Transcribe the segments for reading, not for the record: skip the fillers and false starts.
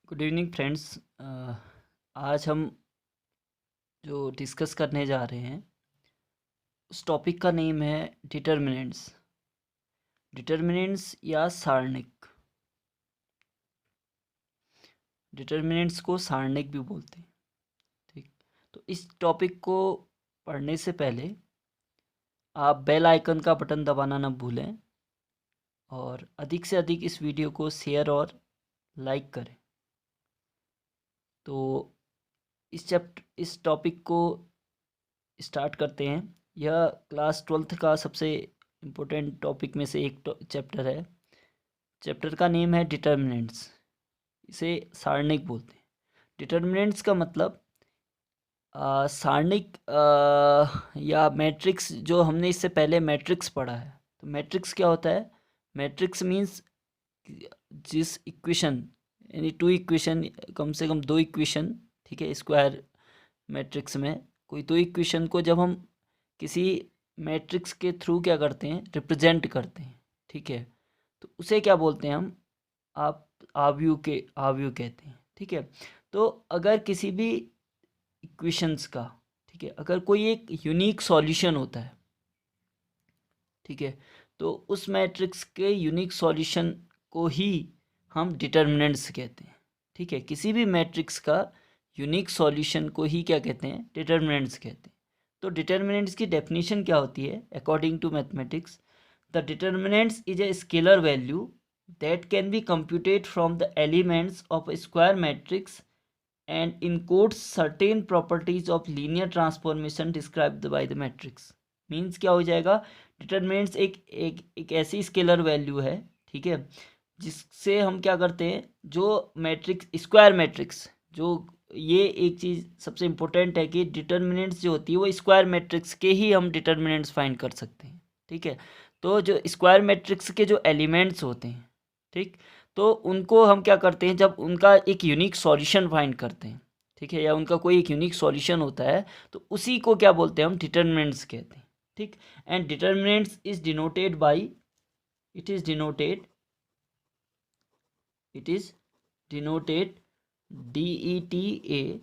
Good evening friends. आज हम जो डिस्कस करने जा रहे हैं उस टॉपिक का नेम है डिटर्मिनेंट्स। डिटर्मिनेंट्स या सारणिक। डिटर्मिनेंट्स को सारणिक भी बोलते हैं। ठीक, तो इस टॉपिक को पढ़ने से पहले आप बेल आइकन का बटन दबाना ना भूलें और अधिक से अधिक इस वीडियो को शेयर और लाइक करें। तो इस टॉपिक को स्टार्ट करते हैं। यह क्लास 12th का सबसे इम्पोर्टेंट टॉपिक में से एक चैप्टर है। चैप्टर का नेम है डिटर्मिनेंट्स। इसे सारणिक बोलते हैं। डिटर्मिनेंट्स का मतलब सारणिक या मैट्रिक्स। जो हमने इससे पहले मैट्रिक्स पढ़ा है, तो मैट्रिक्स क्या होता है? मैट्रिक्स मीन्स जिस इक्वेशन, यानी टू इक्वेशन, कम से कम दो इक्वेशन, ठीक है, स्क्वायर मैट्रिक्स में कोई दो इक्वेशन को जब हम किसी मैट्रिक्स के थ्रू क्या करते हैं, रिप्रेजेंट करते हैं, ठीक है, तो उसे क्या बोलते हैं हम? आप आव्यूह कहते हैं, ठीक है। तो अगर किसी भी इक्वेशंस का, ठीक है, अगर कोई एक यूनिक सॉल्यूशन होता है, ठीक है, तो उस मैट्रिक्स के यूनिक सॉल्यूशन को ही हम डिटर्मिनेंट्स कहते हैं, ठीक है। किसी भी मैट्रिक्स का यूनिक सॉल्यूशन को ही क्या कहते हैं? डिटर्मिनेंट्स कहते हैं। तो डिटर्मिनेंट्स की डेफिनेशन क्या होती है according to mathematics? The determinants is a scalar value that can be computed from the elements of a square matrix and encodes certain properties of linear transformation described by the matrix। Means क्या हो जाएगा? Determinants एक ऐसी scalar value है, ठीक है, जिससे हम क्या करते हैं, जो मैट्रिक्स, स्क्वायर मैट्रिक्स, जो ये एक चीज़ सबसे इम्पोर्टेंट है कि डिटर्मिनेंट्स जो होती है वो स्क्वायर मैट्रिक्स के ही हम डिटर्मिनेंट्स फाइंड कर सकते हैं, ठीक है। तो जो स्क्वायर मैट्रिक्स के जो एलिमेंट्स होते हैं, ठीक, तो उनको हम क्या करते हैं, जब उनका एक यूनिक सॉल्यूशन फाइंड करते हैं, ठीक है, या उनका कोई एक यूनिक सॉल्यूशन होता है, तो उसी को क्या बोलते हैं? हम डिटर्मिनेंट्स कहते हैं, ठीक। And determinants is denoted by, it is denoted DETA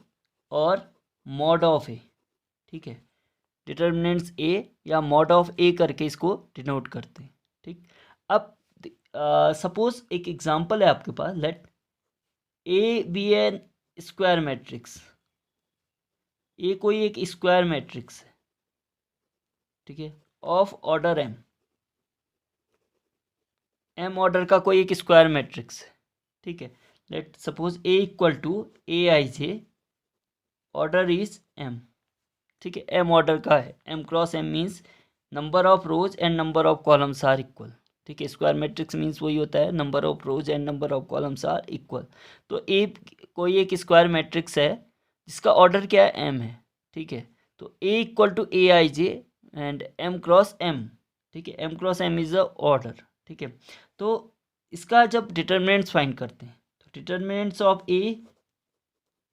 और मॉड ऑफ ए, ठीक है। डिटर्मिनेंट्स ए या मॉड ऑफ ए करके इसको डिनोट करते हैं, ठीक। अब सपोज एक एग्जांपल है आपके पास, let A be an square matrix. A कोई एक स्क्वायर मैट्रिक्स है, ठीक है, of order m. M order का कोई एक स्क्वायर मैट्रिक्स है, ठीक है। Let suppose A equal to a i j, order is m, ठीक है, एम ऑर्डर का है। M cross m means number of rows and number of columns are equal, ठीक है। स्क्वायर मैट्रिक्स मीन्स वही होता है, number of rows and number of columns are equal. तो ए कोई एक स्क्वायर मैट्रिक्स है जिसका ऑर्डर क्या है? एम है, ठीक है। तो A equal to a i j and m cross m, ठीक है, m cross m is the order, ठीक है। तो इसका जब डिटर्मिनेंट्स फाइंड करते हैं, तो determinants of A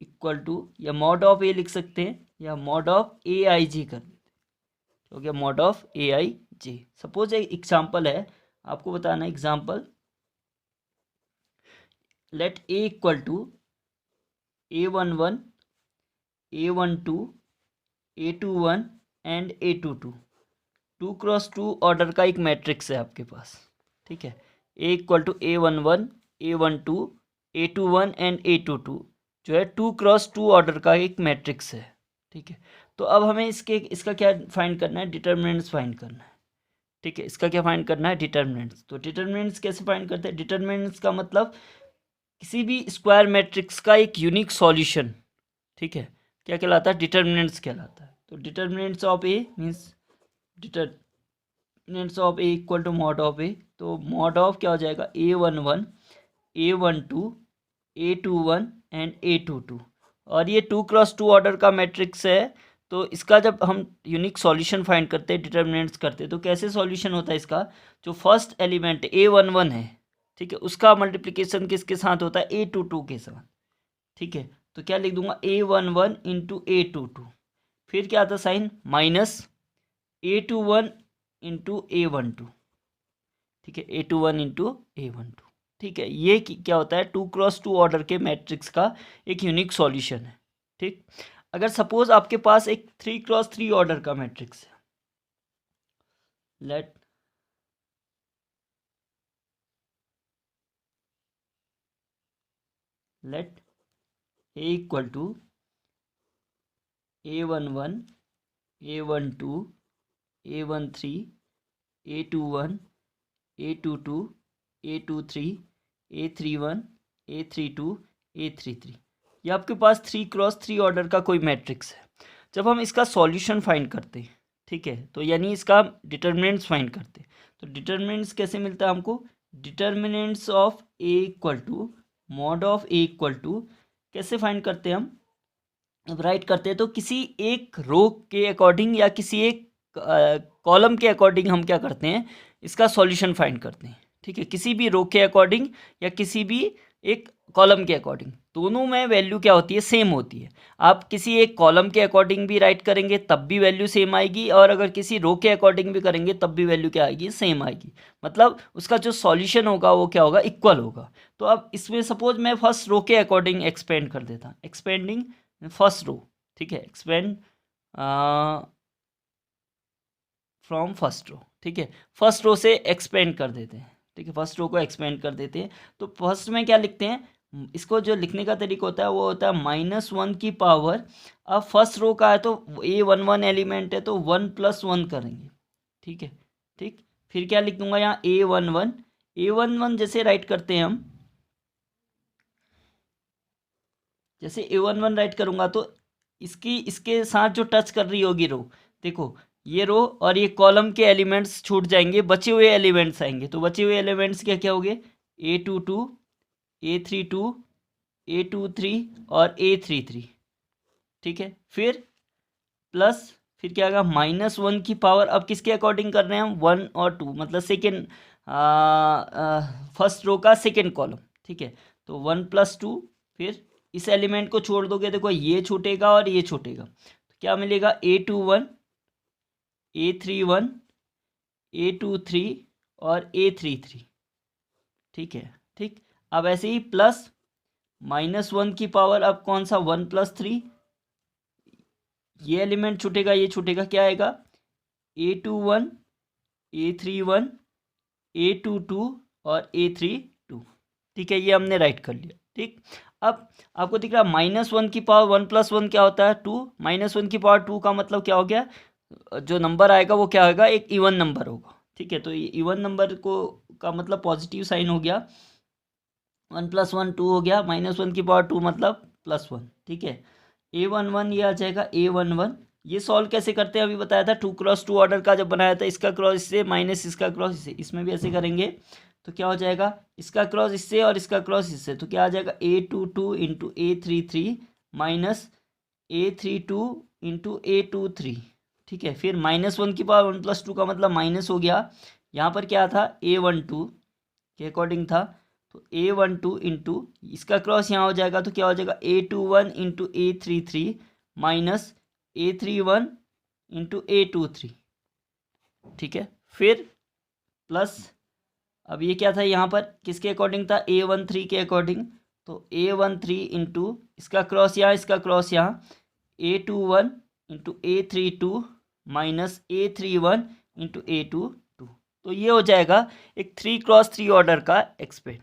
equal to, या मॉड ऑफ ए लिख सकते हैं, या मॉड ऑफ ए आई जी कर देते हैं, हो गया mod of A I J. Suppose एक एग्जाम्पल है, आपको बताना है example. Let A equal to A11, A12, A21 and A22। 2x2 order का एक मैट्रिक्स है आपके पास, ठीक है। ए equal to A11, A12, A21 and A22 जो है 2x2 ऑर्डर का एक मैट्रिक्स है, ठीक है। तो अब हमें इसका क्या फाइंड करना है? डिटर्मिनेंट्स फाइंड करना है, ठीक है। इसका क्या फाइंड करना है? डिटर्मिनेंट्स। तो डिटर्मिनेंट्स कैसे फाइंड करते हैं? डिटर्मिनेंट्स का मतलब किसी भी स्क्वायर मैट्रिक्स का एक यूनिक सॉल्यूशन, ठीक है, क्या कहलाता है? डिटर्मिनेंट्स कहलाता है। तो determinants of A means determinants of A equal to mod of A. तो मॉड ऑफ क्या हो जाएगा? A11, A12, A21 and A22। और ये 2x2 ऑर्डर का मैट्रिक्स है। तो इसका जब हम यूनिक सॉल्यूशन फाइंड करते हैं, डिटर्मिनेंट्स करते हैं, तो कैसे सॉल्यूशन होता है इसका? जो फर्स्ट एलिमेंट A11 है, ठीक है, उसका मल्टीप्लिकेशन किसके साथ होता है? A22 के साथ, ठीक है। तो क्या लिख दूंगा? A11 इंटू A22, फिर क्या आता sign? Minus A21 into A12, ठीक है, A21 इंटू A12, ठीक है, ये क्या होता है, 2x2 ऑर्डर के मैट्रिक्स का एक यूनिक सॉल्यूशन है। ठीक, अगर सपोज आपके पास एक 3x3 ऑर्डर का मैट्रिक्स है, late A equal to A11, A12, A13, A21, A22, A23, A31, A32, A33, ये आपके पास 3x3 ऑर्डर का कोई मैट्रिक्स है। जब हम इसका सॉल्यूशन फाइंड करते हैं, ठीक है, तो यानी इसका डिटर्मिनेंट्स फाइंड करते हैं, तो डिटर्मिनेंट्स कैसे मिलता है हमको, determinants of A equal to mod of A equal to, कैसे फाइंड करते हैं हम, अब राइट करते हैं तो किसी एक रो के अकॉर्डिंग या किसी एक कॉलम के अकॉर्डिंग हम क्या करते हैं, इसका सॉल्यूशन फाइंड करते हैं। ठीक है, किसी भी रो के अकॉर्डिंग या किसी भी एक कॉलम के अकॉर्डिंग, दोनों में वैल्यू क्या होती है, सेम होती है। आप किसी एक कॉलम के अकॉर्डिंग भी राइट करेंगे तब भी वैल्यू सेम आएगी, और अगर किसी रो के अकॉर्डिंग भी करेंगे तब भी वैल्यू क्या आएगी, सेम आएगी। मतलब उसका जो सॉल्यूशन होगा वो क्या होगा, इक्वल होगा। तो अब इसमें सपोज मैं फर्स्ट रो के अकॉर्डिंग एक्सपेंड कर देता, एक्सपेंडिंग फर्स्ट रो, ठीक है, एक्सपेंड फ्रॉम फर्स्ट रो, ठीक है, फर्स्ट रो से एक्सपेंड कर देते हैं, ठीक है, फर्स्ट रो को एक्सपेंड कर देते हैं। तो फर्स्ट में क्या लिखते हैं, इसको जो लिखने का तरीका होता है वो होता है -1 की पावर, अब फर्स्ट रो का है तो A11 एलिमेंट है तो 1+1 करेंगे, ठीक है, ठीक, फिर क्या लिख दूंगा यहाँ A11 जैसे राइट करते हैं हम, जैसे A11 राइट करूंगा तो इसके साथ जो टच कर रही होगी रो, देखो ये रो और ये कॉलम के एलिमेंट्स छूट जाएंगे, बचे हुए एलिमेंट्स आएंगे, तो बचे हुए एलिमेंट्स क्या क्या हो गए, A22, A32, A23 और A33, ठीक है, फिर प्लस, फिर क्या आएगा -1 की पावर, अब किसके अकॉर्डिंग कर रहे हैं हम, 1 और 2, मतलब सेकेंड फर्स्ट रो का सेकेंड कॉलम, ठीक है, तो 1+2, फिर इस एलिमेंट को छोड़ दोगे, देखो ये छूटेगा और ये छूटेगा, तो क्या मिलेगा, A21, A31, A23 और A33, ठीक है, ठीक, अब ऐसे ही प्लस -1 की पावर, अब कौन सा, 1+3, ये एलिमेंट छूटेगा, ये छूटेगा, क्या आएगा, A21, A31, A22 और A32, ठीक है, ये हमने राइट कर लिया। ठीक, अब आपको दिख रहा है -1 की पावर 1+1 क्या होता है, 2, -1 की पावर 2 का मतलब क्या हो गया, जो नंबर आएगा वो क्या होगा, एक इवन नंबर होगा। ठीक है, तो ये इवन नंबर को का मतलब पॉजिटिव साइन हो गया, 1+1 2 हो गया, -1 की पावर 2 मतलब +1, ठीक है, A11 ये आ जाएगा A11। ये सॉल्व कैसे करते हैं अभी बताया था, 2x2 ऑर्डर का जब बनाया था, इसका क्रॉस इससे माइनस इसका क्रॉस इससे, इसमें भी ऐसे करेंगे तो क्या हो जाएगा, इसका क्रॉस इससे और इसका क्रॉस इससे, तो क्या आ जाएगा, A22 into A33 minus A32 into A23, ठीक है, फिर -1 की पावर 1+2 का मतलब माइनस हो गया, यहाँ पर क्या था, A12 के अकॉर्डिंग था, तो A12 इंटू इसका क्रॉस यहाँ हो जाएगा, तो क्या हो जाएगा, A21 into A33 minus A31 into A23, ठीक है, फिर प्लस, अब ये क्या था, यहाँ पर किसके अकॉर्डिंग था, A13 के अकॉर्डिंग, तो A13 इंटू इसका क्रॉस यहाँ, इसका क्रॉस यहाँ, A21 into A32 minus A31 into A22, तो ये हो जाएगा एक 3x3 ऑर्डर का एक्सपेंड।